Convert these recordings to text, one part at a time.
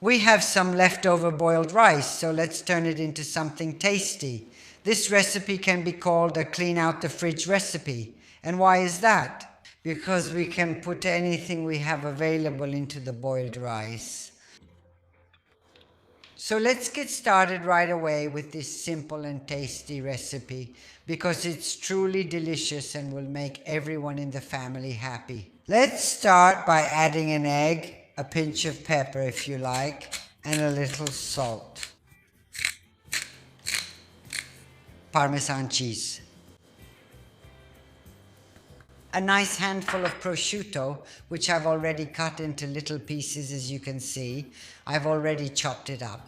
We have some leftover boiled rice, so let's turn it into something tasty. This recipe can be called a clean out the fridge recipe. And why is that? Because we can put anything we have available into the boiled rice. So let's get started right away with this simple and tasty recipe because it's truly delicious and will make everyone in the family happy. Let's start by adding an egg, a pinch of pepper if you like, and a little salt. Parmesan cheese. A nice handful of prosciutto, which I've already cut into little pieces as you can see. I've already chopped it up.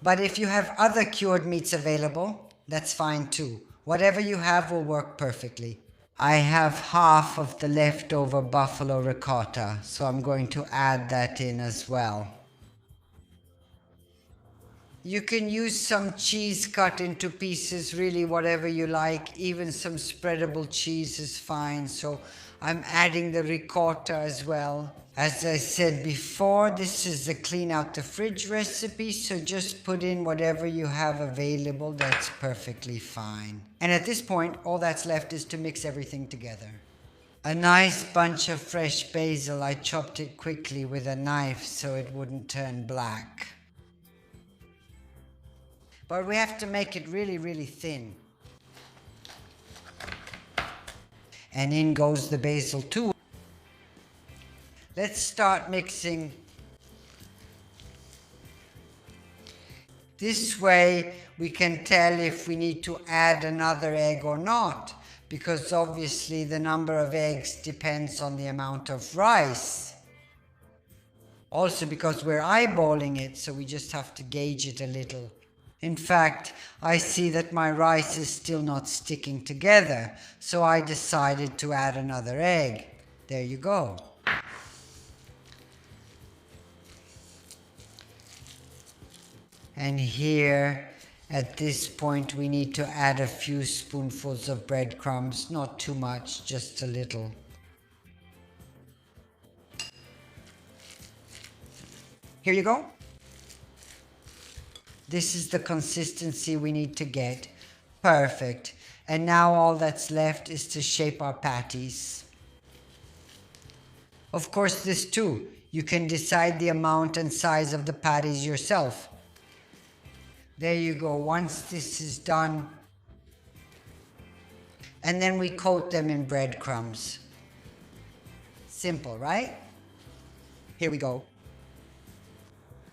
But if you have other cured meats available, that's fine too. Whatever you have will work perfectly. I have half of the leftover buffalo ricotta, so I'm going to add that in as well. You can use some cheese cut into pieces, really whatever you like. Even some spreadable cheese is fine, so I'm adding the ricotta as well. As I said before, this is a clean out the fridge recipe, so just put in whatever you have available, that's perfectly fine. And at this point, all that's left is to mix everything together. A nice bunch of fresh basil, I chopped it quickly with a knife so it wouldn't turn black. But we have to make it really, really thin. And in goes the basil too. Let's start mixing. This way we can tell if we need to add another egg or not, because obviously the number of eggs depends on the amount of rice. Also because we're eyeballing it, so we just have to gauge it a little. In fact, I see that my rice is still not sticking together, so I decided to add another egg. There you go. And here, at this point, we need to add a few spoonfuls of breadcrumbs, not too much, just a little. Here you go. This is the consistency we need to get. Perfect. And now all that's left is to shape our patties. Of course, this too, you can decide the amount and size of the patties yourself. There you go. Once this is done, and then we coat them in breadcrumbs. Simple, right? Here we go.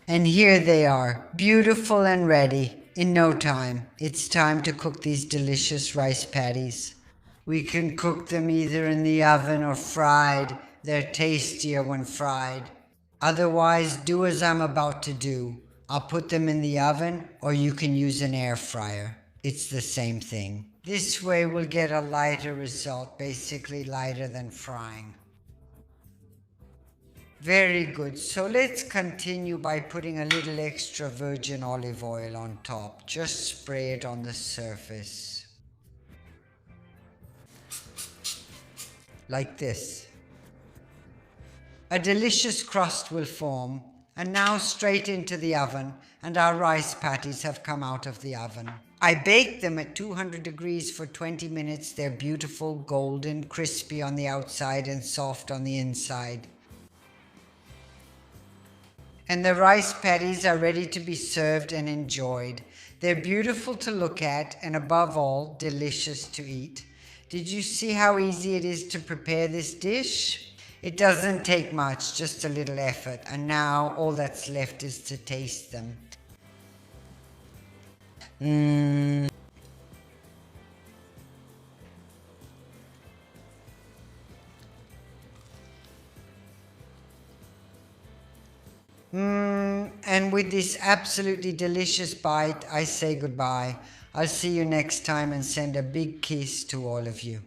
And here they are, beautiful and ready. In no time, it's time to cook these delicious rice patties. We can cook them either in the oven or fried. They're tastier when fried. Otherwise, do as I'm about to do. I'll put them in the oven, or you can use an air fryer. It's the same thing. This way we'll get a lighter result, basically lighter than frying. Very good. So let's continue by putting a little extra virgin olive oil on top. Just spray it on the surface. Like this. A delicious crust will form. And now straight into the oven, and our rice patties have come out of the oven. I baked them at 200 degrees for 20 minutes. They're beautiful, golden, crispy on the outside and soft on the inside. And the rice patties are ready to be served and enjoyed. They're beautiful to look at and above all, delicious to eat. Did you see how easy it is to prepare this dish? It doesn't take much, just a little effort. And now all that's left is to taste them. And with this absolutely delicious bite, I say goodbye. I'll see you next time and send a big kiss to all of you.